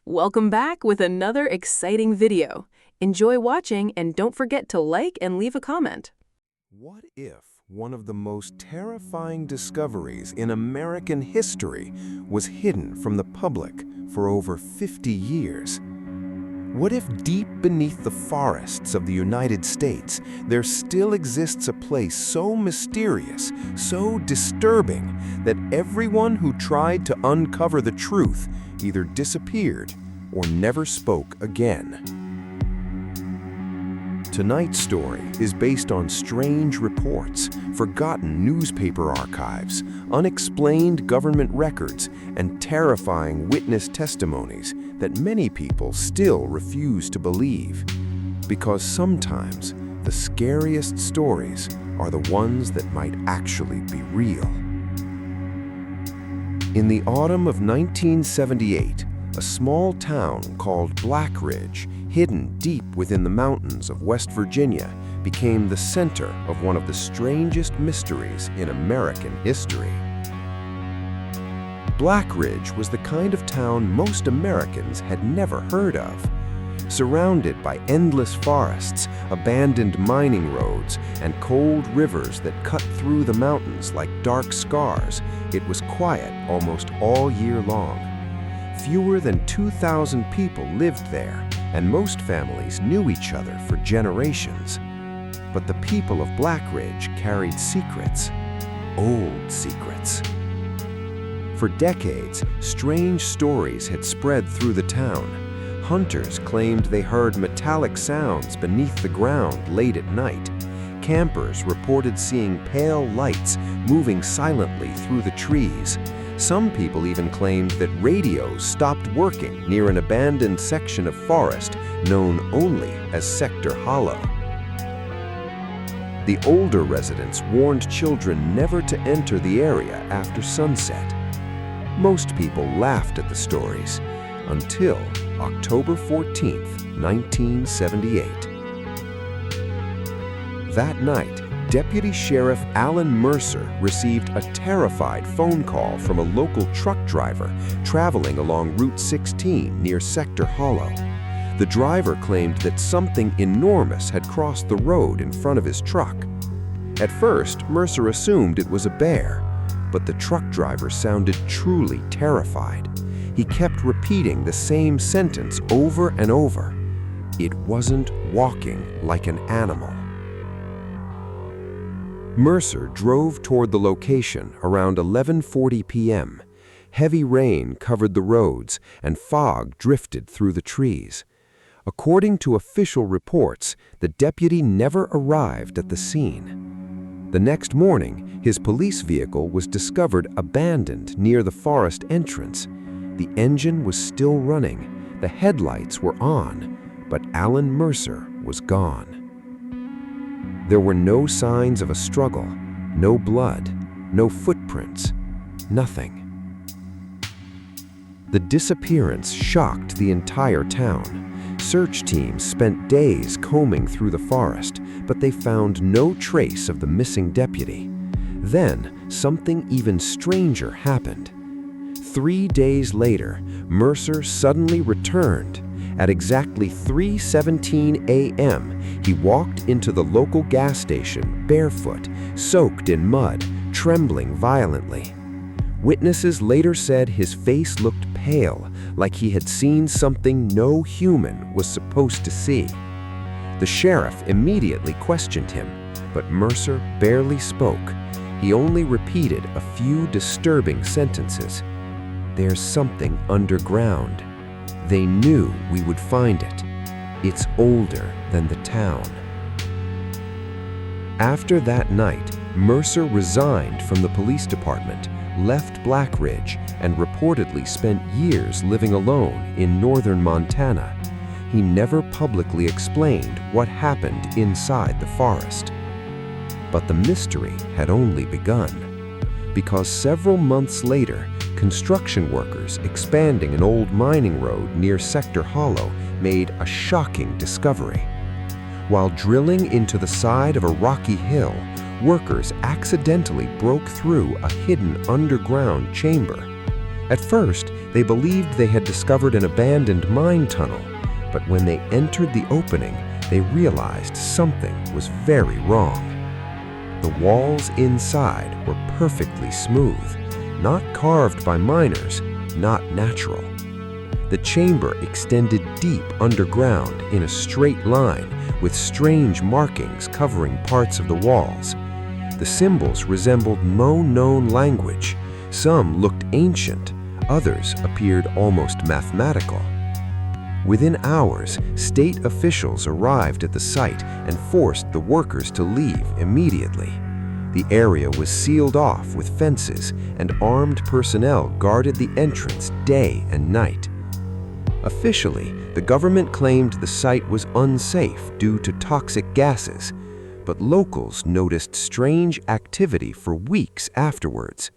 Welcome back with another exciting video. Enjoy watching and don't forget to like and leave a comment. What if one of the most terrifying discoveries in American history was hidden from the public for over 50 years? What if deep beneath the forests of the United States, there still exists a place so mysterious, so disturbing, that everyone who tried to uncover the truth either disappeared or never spoke again? Tonight's story is based on strange reports, forgotten newspaper archives, unexplained government records, and terrifying witness testimonies that many people still refuse to believe. Because sometimes the scariest stories are the ones that might actually be real. In the autumn of 1978, a small town called Black Ridge, hidden deep within the mountains of West Virginia, became the center of one of the strangest mysteries in American history. Black Ridge was the kind of town most Americans had never heard of. Surrounded by endless forests, abandoned mining roads, and cold rivers that cut through the mountains like dark scars, it was quiet almost all year long. Fewer than 2,000 people lived there, and most families knew each other for generations. But the people of Black Ridge carried secrets, old secrets. For decades, strange stories had spread through the town. Hunters claimed they heard metallic sounds beneath the ground late at night. Campers reported seeing pale lights moving silently through the trees. Some people even claimed that radios stopped working near an abandoned section of forest known only as Sector Hollow. The older residents warned children never to enter the area after sunset. Most people laughed at the stories until October 14th, 1978. That night, Deputy Sheriff Alan Mercer received a terrified phone call from a local truck driver traveling along Route 16 near Sector Hollow. The driver claimed that something enormous had crossed the road in front of his truck. At first, Mercer assumed it was a bear, but the truck driver sounded truly terrified. He kept repeating the same sentence over and over. It wasn't walking like an animal. Mercer drove toward the location around 11:40 p.m. Heavy rain covered the roads and fog drifted through the trees. According to official reports, the deputy never arrived at the scene. The next morning, his police vehicle was discovered abandoned near the forest entrance. The engine was still running, the headlights were on, but Alan Mercer was gone. There were no signs of a struggle, no blood, no footprints, nothing. The disappearance shocked the entire town. Search teams spent days combing through the forest, but they found no trace of the missing deputy. Then, something even stranger happened. 3 days later, Mercer suddenly returned. At exactly 3:17 a.m., he walked into the local gas station barefoot, soaked in mud, trembling violently. Witnesses later said his face looked pale, like he had seen something no human was supposed to see. The sheriff immediately questioned him, but Mercer barely spoke. He only repeated a few disturbing sentences. "There's something underground. They knew we would find it. It's older than the town." After that night, Mercer resigned from the police department, left Black Ridge, and reportedly spent years living alone in northern Montana. He never publicly explained what happened inside the forest. But the mystery had only begun, because several months later, construction workers expanding an old mining road near Sector Hollow made a shocking discovery. While drilling into the side of a rocky hill, workers accidentally broke through a hidden underground chamber. At first, They believed they had discovered an abandoned mine tunnel, but when they entered the opening, they realized something was very wrong. The walls inside were perfectly smooth, not carved by miners, not natural. The chamber extended deep underground in a straight line with strange markings covering parts of the walls. The symbols resembled no known language. Some looked ancient, others appeared almost mathematical. Within hours, state officials arrived at the site and forced the workers to leave immediately. The area was sealed off with fences, and armed personnel guarded the entrance day and night. Officially, the government claimed the site was unsafe due to toxic gases, but locals noticed strange activity for weeks afterwards.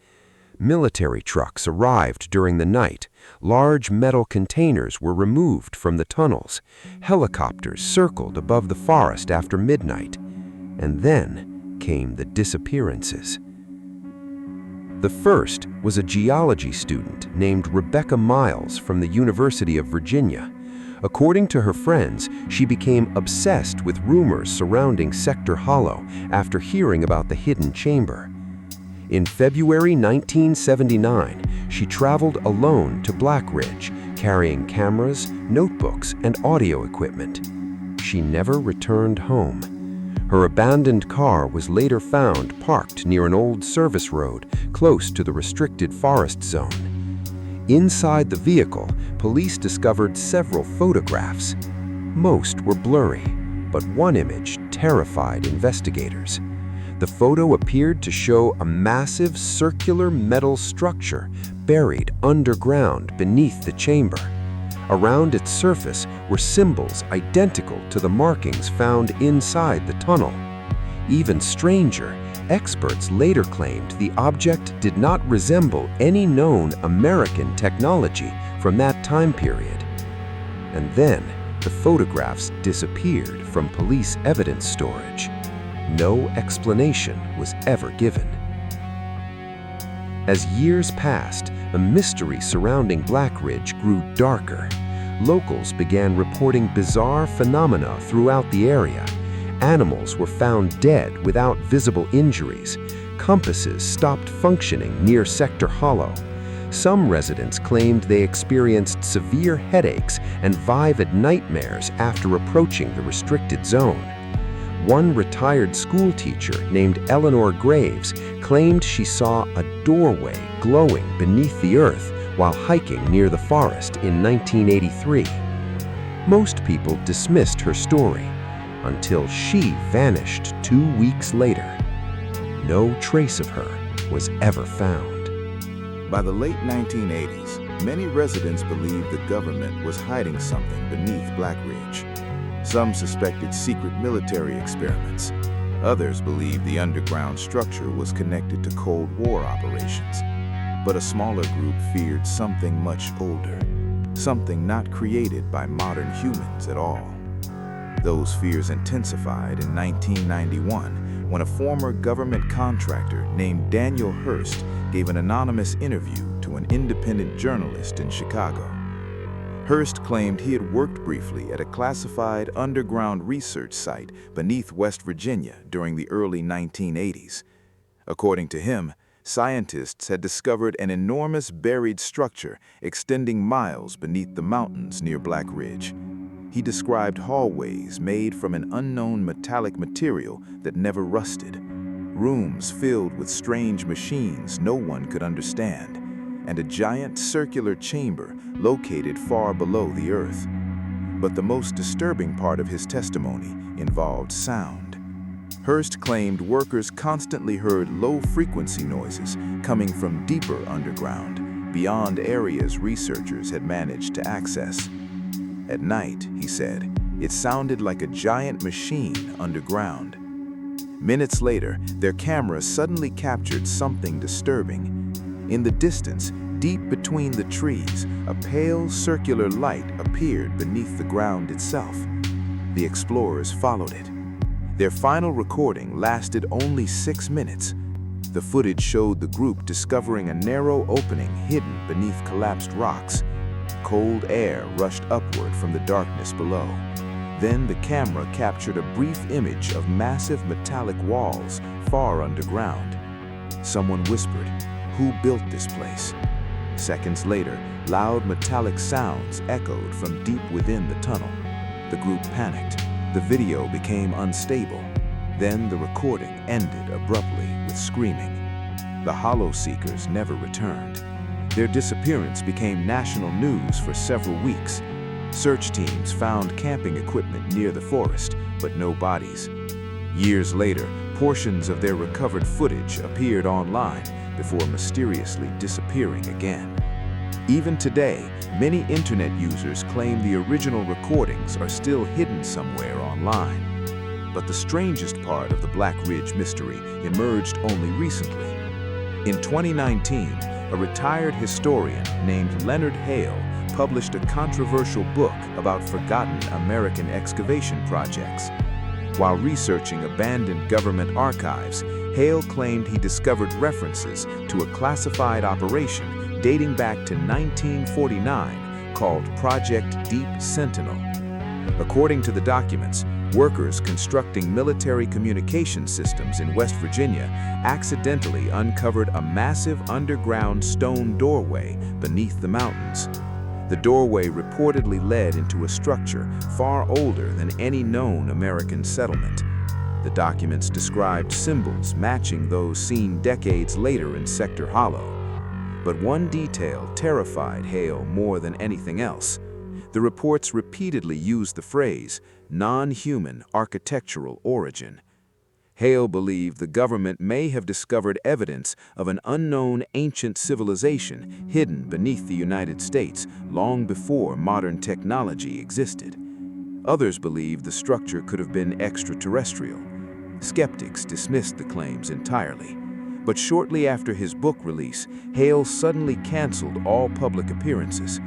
Military trucks arrived during the night, large metal containers were removed from the tunnels, helicopters circled above the forest after midnight, and then came the disappearances. The first was a geology student named Rebecca Miles from the University of Virginia. According to her friends, she became obsessed with rumors surrounding Sector Hollow after hearing about the hidden chamber. In February 1979, she traveled alone to Black Ridge, carrying cameras, notebooks, and audio equipment. She never returned home. Her abandoned car was later found parked near an old service road close to the restricted forest zone. Inside the vehicle, police discovered several photographs. Most were blurry, but one image terrified investigators. The photo appeared to show a massive circular metal structure buried underground beneath the chamber. Around its surface were symbols identical to the markings found inside the tunnel. Even stranger, experts later claimed the object did not resemble any known American technology from that time period. And then, the photographs disappeared from police evidence storage. No explanation was ever given. As years passed, the mystery surrounding Black Ridge grew darker. Locals began reporting bizarre phenomena throughout the area. Animals were found dead without visible injuries. Compasses stopped functioning near Sector Hollow. Some residents claimed they experienced severe headaches and vivid nightmares after approaching the restricted zone. One retired school teacher named Eleanor Graves claimed she saw a doorway glowing beneath the earth while hiking near the forest in 1983. Most people dismissed her story until she vanished 2 weeks later. No trace of her was ever found. By the late 1980s, many residents believed the government was hiding something beneath Black Ridge. Some suspected secret military experiments. Others believed the underground structure was connected to Cold War operations. But a smaller group feared something much older, something not created by modern humans at all. Those fears intensified in 1991 when a former government contractor named Daniel Hurst gave an anonymous interview to an independent journalist in Chicago. Hurst claimed he had worked briefly at a classified underground research site beneath West Virginia during the early 1980s. According to him, scientists had discovered an enormous buried structure extending miles beneath the mountains near Black Ridge. He described hallways made from an unknown metallic material that never rusted, rooms filled with strange machines no one could understand, and a giant circular chamber located far below the earth. But the most disturbing part of his testimony involved sound. Hurst claimed workers constantly heard low-frequency noises coming from deeper underground, beyond areas researchers had managed to access. At night, he said, it sounded like a giant machine underground. Minutes later, their cameras suddenly captured something disturbing. In the distance, deep between the trees, a pale circular light appeared beneath the ground itself. The explorers followed it. Their final recording lasted only 6 minutes. The footage showed the group discovering a narrow opening hidden beneath collapsed rocks. Cold air rushed upward from the darkness below. Then the camera captured a brief image of massive metallic walls far underground. Someone whispered, "Who built this place?" Seconds later, loud metallic sounds echoed from deep within the tunnel. The group panicked. The video became unstable. Then the recording ended abruptly with screaming. The Hollow Seekers never returned. Their disappearance became national news for several weeks. Search teams found camping equipment near the forest, but no bodies. Years later, portions of their recovered footage appeared online before mysteriously disappearing again. Even today, many internet users claim the original recordings are still hidden somewhere online. But the strangest part of the Black Ridge mystery emerged only recently. In 2019, a retired historian named Leonard Hale published a controversial book about forgotten American excavation projects. While researching abandoned government archives, Hale claimed he discovered references to a classified operation dating back to 1949 called Project Deep Sentinel. According to the documents, workers constructing military communication systems in West Virginia accidentally uncovered a massive underground stone doorway beneath the mountains. The doorway reportedly led into a structure far older than any known American settlement. The documents described symbols matching those seen decades later in Sector Hollow. But one detail terrified Hale more than anything else. The reports repeatedly used the phrase, non-human architectural origin. Hale believed the government may have discovered evidence of an unknown ancient civilization hidden beneath the United States long before modern technology existed. Others believed the structure could have been extraterrestrial. Skeptics dismissed the claims entirely. But shortly after his book release, Hale suddenly canceled all public appearances.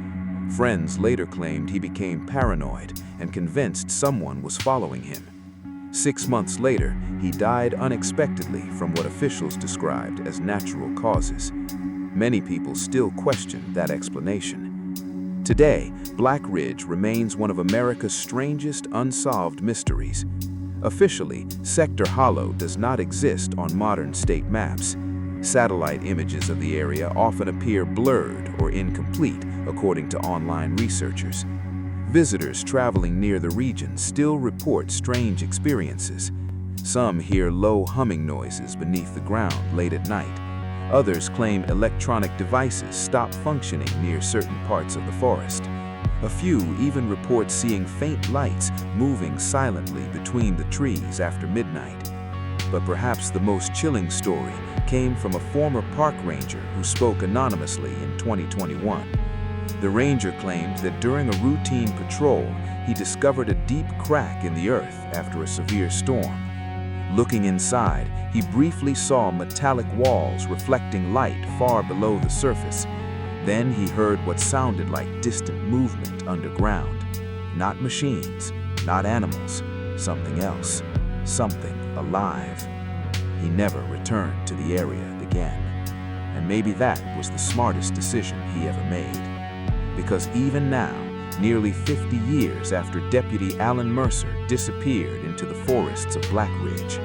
Friends later claimed he became paranoid and convinced someone was following him. 6 months later, he died unexpectedly from what officials described as natural causes. Many people still question that explanation. Today, Black Ridge remains one of America's strangest unsolved mysteries. Officially, Sector Hollow does not exist on modern state maps. Satellite images of the area often appear blurred or incomplete, according to online researchers. Visitors traveling near the region still report strange experiences. Some hear low humming noises beneath the ground late at night. Others claim electronic devices stop functioning near certain parts of the forest. A few even report seeing faint lights moving silently between the trees after midnight. But perhaps the most chilling story came from a former park ranger who spoke anonymously in 2021. The ranger claimed that during a routine patrol, he discovered a deep crack in the earth after a severe storm. Looking inside, he briefly saw metallic walls reflecting light far below the surface. Then he heard what sounded like distant movement underground. Not machines, not animals, something else, something alive. He never returned to the area again. And maybe that was the smartest decision he ever made. Because even now, nearly 50 years after Deputy Alan Mercer disappeared into the forests of Black Ridge,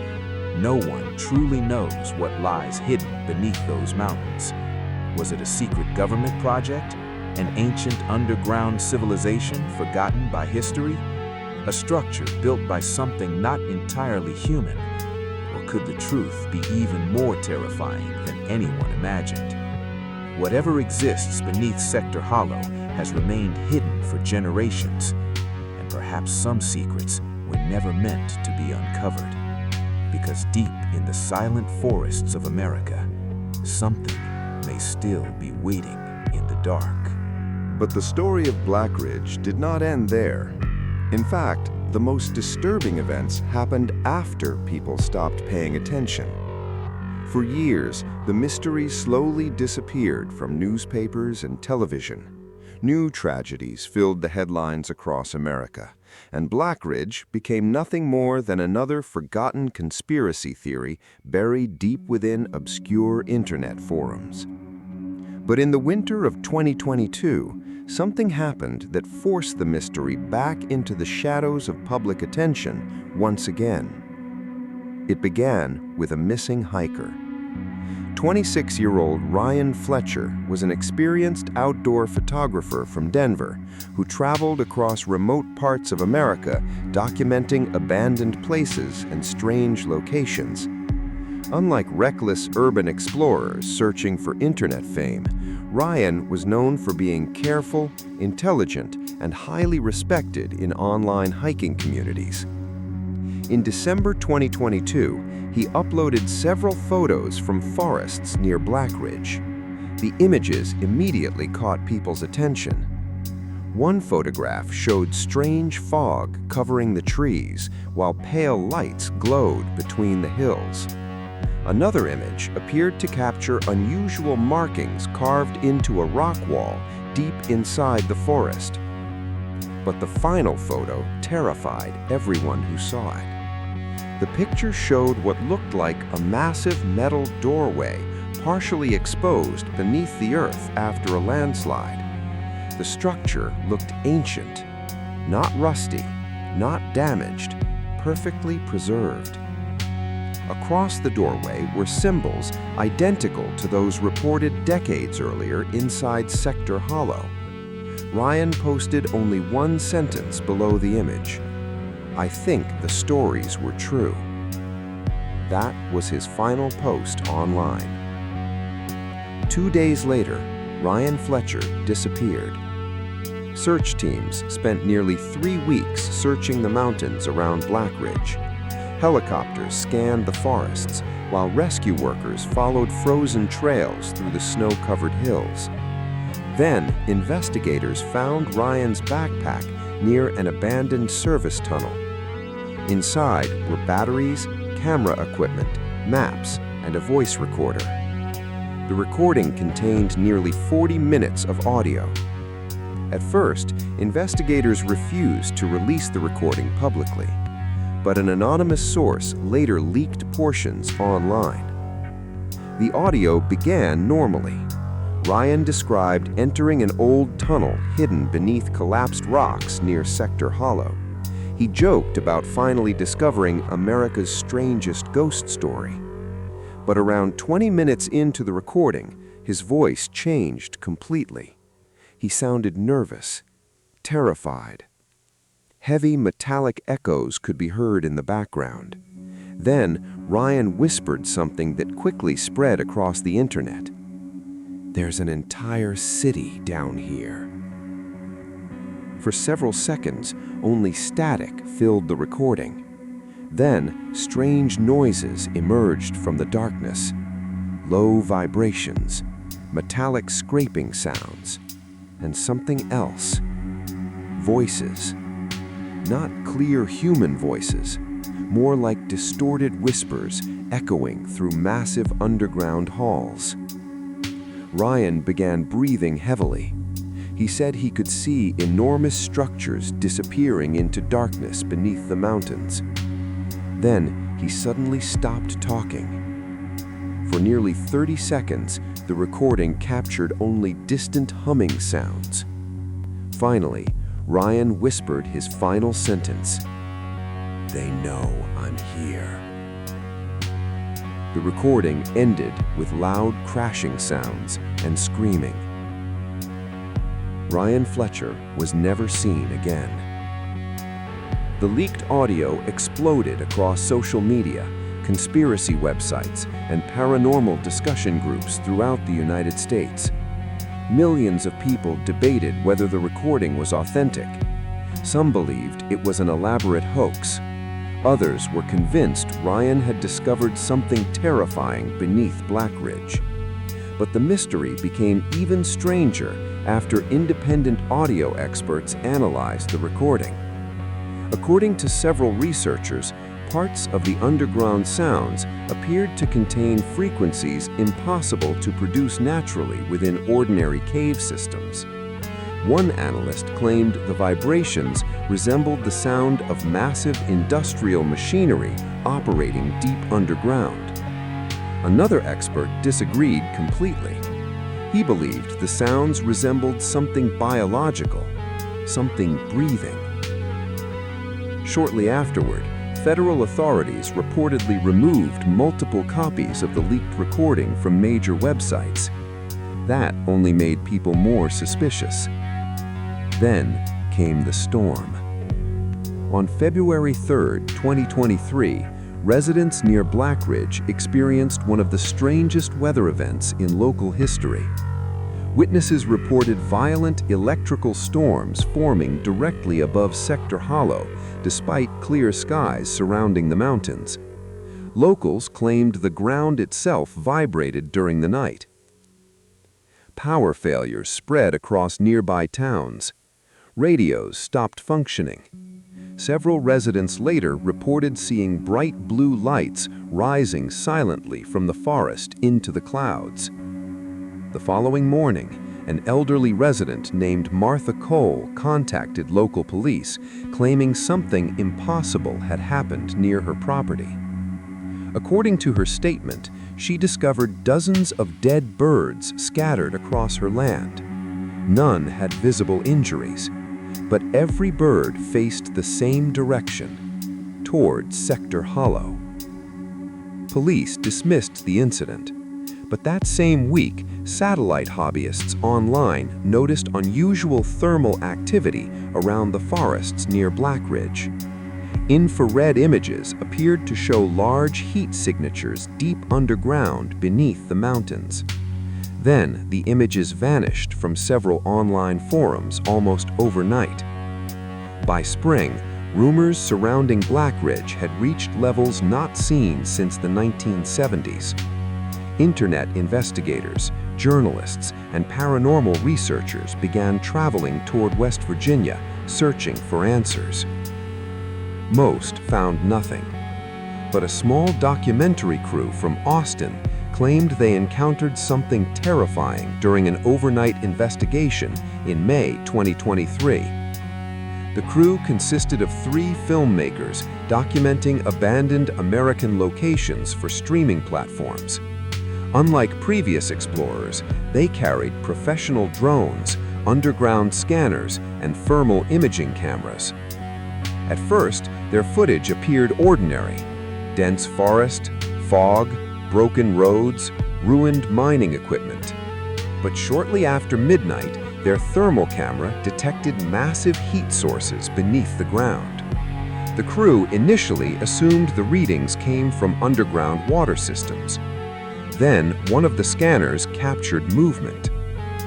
no one truly knows what lies hidden beneath those mountains. Was it a secret government project? An ancient underground civilization forgotten by history? A structure built by something not entirely human? Or could the truth be even more terrifying than anyone imagined? Whatever exists beneath Sector Hollow has remained hidden for generations, and perhaps some secrets were never meant to be uncovered. Because deep in the silent forests of America, something may still be waiting in the dark. But the story of Black Ridge did not end there. In fact, the most disturbing events happened after people stopped paying attention. For years, the mystery slowly disappeared from newspapers and television. New tragedies filled the headlines across America, and Black Ridge became nothing more than another forgotten conspiracy theory buried deep within obscure internet forums. But in the winter of 2022, something happened that forced the mystery back into the shadows of public attention once again. It began with a missing hiker. 26-year-old Ryan Fletcher was an experienced outdoor photographer from Denver who traveled across remote parts of America documenting abandoned places and strange locations. Unlike reckless urban explorers searching for internet fame, Ryan was known for being careful, intelligent, and highly respected in online hiking communities. In December 2022, he uploaded several photos from forests near Black Ridge. The images immediately caught people's attention. One photograph showed strange fog covering the trees while pale lights glowed between the hills. Another image appeared to capture unusual markings carved into a rock wall deep inside the forest. But the final photo terrified everyone who saw it. The picture showed what looked like a massive metal doorway partially exposed beneath the earth after a landslide. The structure looked ancient, not rusty, not damaged, perfectly preserved. Across the doorway were symbols identical to those reported decades earlier inside Sector Hollow. Ryan posted only one sentence below the image: "I think the stories were true." That was his final post online. 2 days later, Ryan Fletcher disappeared. Search teams spent nearly 3 weeks searching the mountains around Black Ridge. Helicopters scanned the forests, while rescue workers followed frozen trails through the snow-covered hills. Then, investigators found Ryan's backpack near an abandoned service tunnel. Inside were batteries, camera equipment, maps, and a voice recorder. The recording contained nearly 40 minutes of audio. At first, investigators refused to release the recording publicly, but an anonymous source later leaked portions online. The audio began normally. Ryan described entering an old tunnel hidden beneath collapsed rocks near Sector Hollow. He joked about finally discovering America's strangest ghost story. But around 20 minutes into the recording, his voice changed completely. He sounded nervous, terrified. Heavy metallic echoes could be heard in the background. Then, Ryan whispered something that quickly spread across the internet. "There's an entire city down here." For several seconds, only static filled the recording. Then, strange noises emerged from the darkness. Low vibrations, metallic scraping sounds, and something else. Voices. Not clear human voices, more like distorted whispers echoing through massive underground halls. Ryan began breathing heavily. He said he could see enormous structures disappearing into darkness beneath the mountains. Then he suddenly stopped talking. For nearly 30 seconds, the recording captured only distant humming sounds. Finally, Ryan whispered his final sentence: "They know I'm here." The recording ended with loud crashing sounds and screaming. Ryan Fletcher was never seen again. The leaked audio exploded across social media, conspiracy websites, and paranormal discussion groups throughout the United States. Millions of people debated whether the recording was authentic. Some believed it was an elaborate hoax. Others were convinced Ryan had discovered something terrifying beneath Black Ridge. But the mystery became even stranger after independent audio experts analyzed the recording. According to several researchers, parts of the underground sounds appeared to contain frequencies impossible to produce naturally within ordinary cave systems. One analyst claimed the vibrations resembled the sound of massive industrial machinery operating deep underground. Another expert disagreed completely. He believed the sounds resembled something biological, something breathing. Shortly afterward, federal authorities reportedly removed multiple copies of the leaked recording from major websites. That only made people more suspicious. Then came the storm. On February 3, 2023, residents near Black Ridge experienced one of the strangest weather events in local history. Witnesses reported violent electrical storms forming directly above Sector Hollow, despite clear skies surrounding the mountains. Locals claimed the ground itself vibrated during the night. Power failures spread across nearby towns. Radios stopped functioning. Several residents later reported seeing bright blue lights rising silently from the forest into the clouds. The following morning, an elderly resident named Martha Cole contacted local police, claiming something impossible had happened near her property. According to her statement, she discovered dozens of dead birds scattered across her land. None had visible injuries, but every bird faced the same direction, toward Sector Hollow. Police dismissed the incident, but that same week, satellite hobbyists online noticed unusual thermal activity around the forests near Black Ridge. Infrared images appeared to show large heat signatures deep underground beneath the mountains. Then, the images vanished from several online forums almost overnight. By spring, rumors surrounding Black Ridge had reached levels not seen since the 1970s. Internet investigators, journalists, and paranormal researchers began traveling toward West Virginia, searching for answers. Most found nothing, but a small documentary crew from Austin claimed they encountered something terrifying during an overnight investigation in May 2023. The crew consisted of 3 filmmakers documenting abandoned American locations for streaming platforms. Unlike previous explorers, they carried professional drones, underground scanners, and thermal imaging cameras. At first, their footage appeared ordinary: dense forest, fog, broken roads, ruined mining equipment. But shortly after midnight, their thermal camera detected massive heat sources beneath the ground. The crew initially assumed the readings came from underground water systems. Then, one of the scanners captured movement,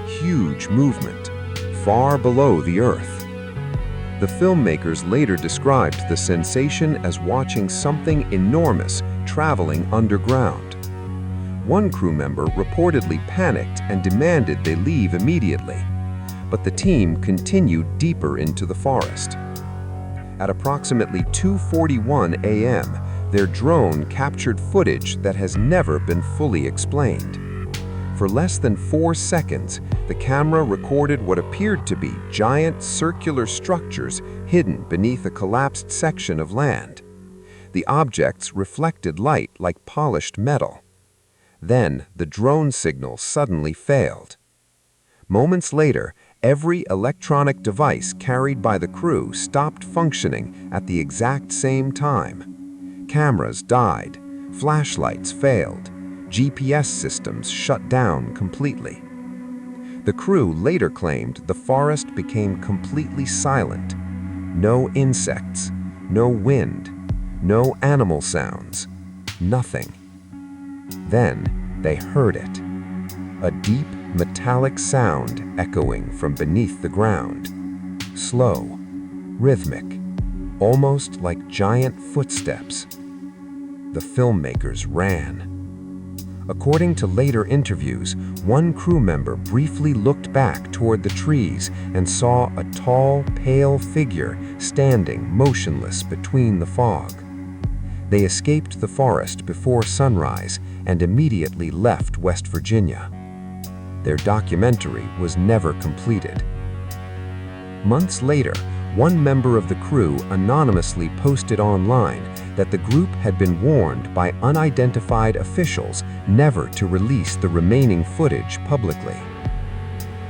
huge movement, far below the Earth. The filmmakers later described the sensation as watching something enormous traveling underground. One crew member reportedly panicked and demanded they leave immediately, but the team continued deeper into the forest. At approximately 2:41 a.m., their drone captured footage that has never been fully explained. For less than 4 seconds, the camera recorded what appeared to be giant circular structures hidden beneath a collapsed section of land. The objects reflected light like polished metal. Then, the drone signal suddenly failed. Moments later, every electronic device carried by the crew stopped functioning at the exact same time. Cameras died, flashlights failed, GPS systems shut down completely. The crew later claimed the forest became completely silent. No insects, no wind, no animal sounds, nothing. Then they heard it. A deep, metallic sound echoing from beneath the ground. Slow, rhythmic, almost like giant footsteps. The filmmakers ran. According to later interviews, one crew member briefly looked back toward the trees and saw a tall, pale figure standing motionless between the fog. They escaped the forest before sunrise and immediately left West Virginia. Their documentary was never completed. Months later, one member of the crew anonymously posted online that the group had been warned by unidentified officials never to release the remaining footage publicly.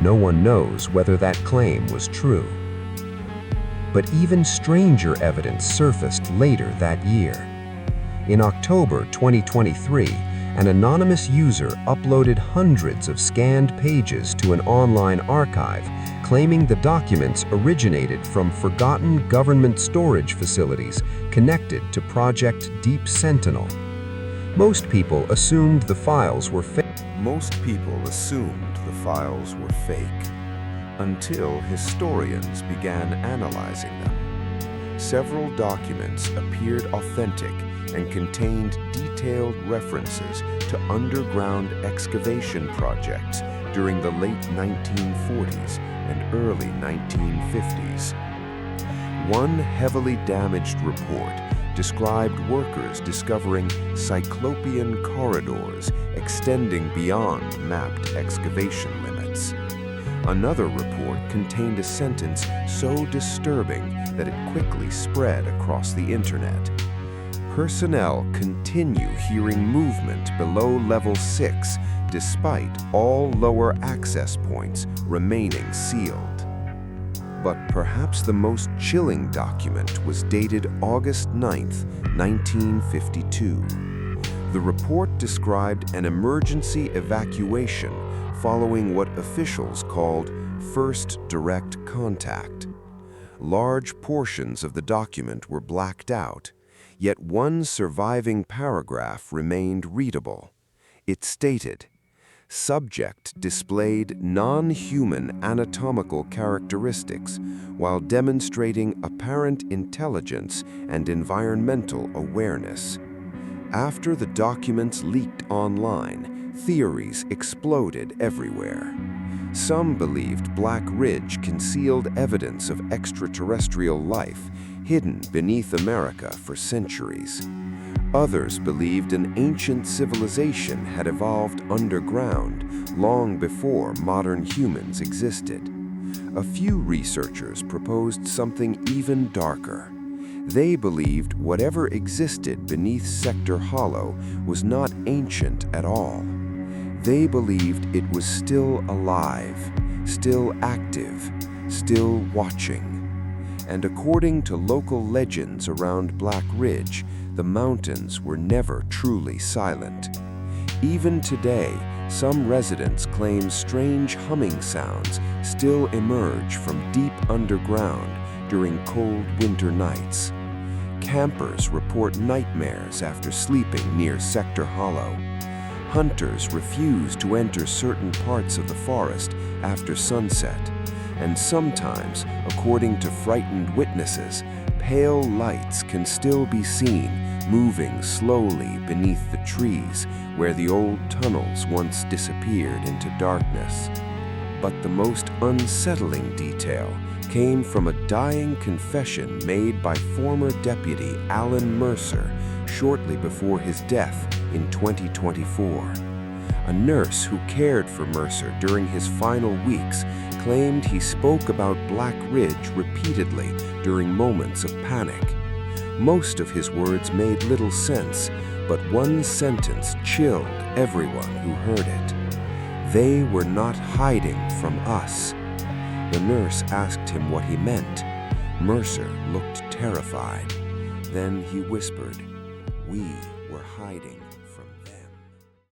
No one knows whether that claim was true. But even stranger evidence surfaced later that year. In October 2023, an anonymous user uploaded hundreds of scanned pages to an online archive, claiming the documents originated from forgotten government storage facilities connected to Project Deep Sentinel. Most people assumed the files were fake. Until historians began analyzing them. Several documents appeared authentic and contained detailed references to underground excavation projects during the late 1940s and early 1950s. One heavily damaged report described workers discovering cyclopean corridors extending beyond mapped excavation limits. Another report contained a sentence so disturbing that it quickly spread across the internet. Personnel continue hearing movement below level 6 despite all lower access points remaining sealed. But perhaps the most chilling document was dated August 9, 1952. The report described an emergency evacuation following what officials called first direct contact. Large portions of the document were blacked out, yet one surviving paragraph remained readable. It stated, "Subject displayed non-human anatomical characteristics while demonstrating apparent intelligence and environmental awareness." After the documents leaked online, theories exploded everywhere. Some believed Black Ridge concealed evidence of extraterrestrial life hidden beneath America for centuries. Others believed an ancient civilization had evolved underground long before modern humans existed. A few researchers proposed something even darker. They believed whatever existed beneath Sector Hollow was not ancient at all. They believed it was still alive, still active, still watching. And according to local legends around Black Ridge, the mountains were never truly silent. Even today, some residents claim strange humming sounds still emerge from deep underground during cold winter nights. Campers report nightmares after sleeping near Sector Hollow. Hunters refuse to enter certain parts of the forest after sunset. And sometimes, according to frightened witnesses, pale lights can still be seen moving slowly beneath the trees where the old tunnels once disappeared into darkness. But the most unsettling detail came from a dying confession made by former Deputy Alan Mercer shortly before his death in 2024. A nurse who cared for Mercer during his final weeks claimed he spoke about Black Ridge repeatedly during moments of panic. Most of his words made little sense, but one sentence chilled everyone who heard it. "They were not hiding from us." The nurse asked him what he meant. Mercer looked terrified. Then he whispered, "We were hiding."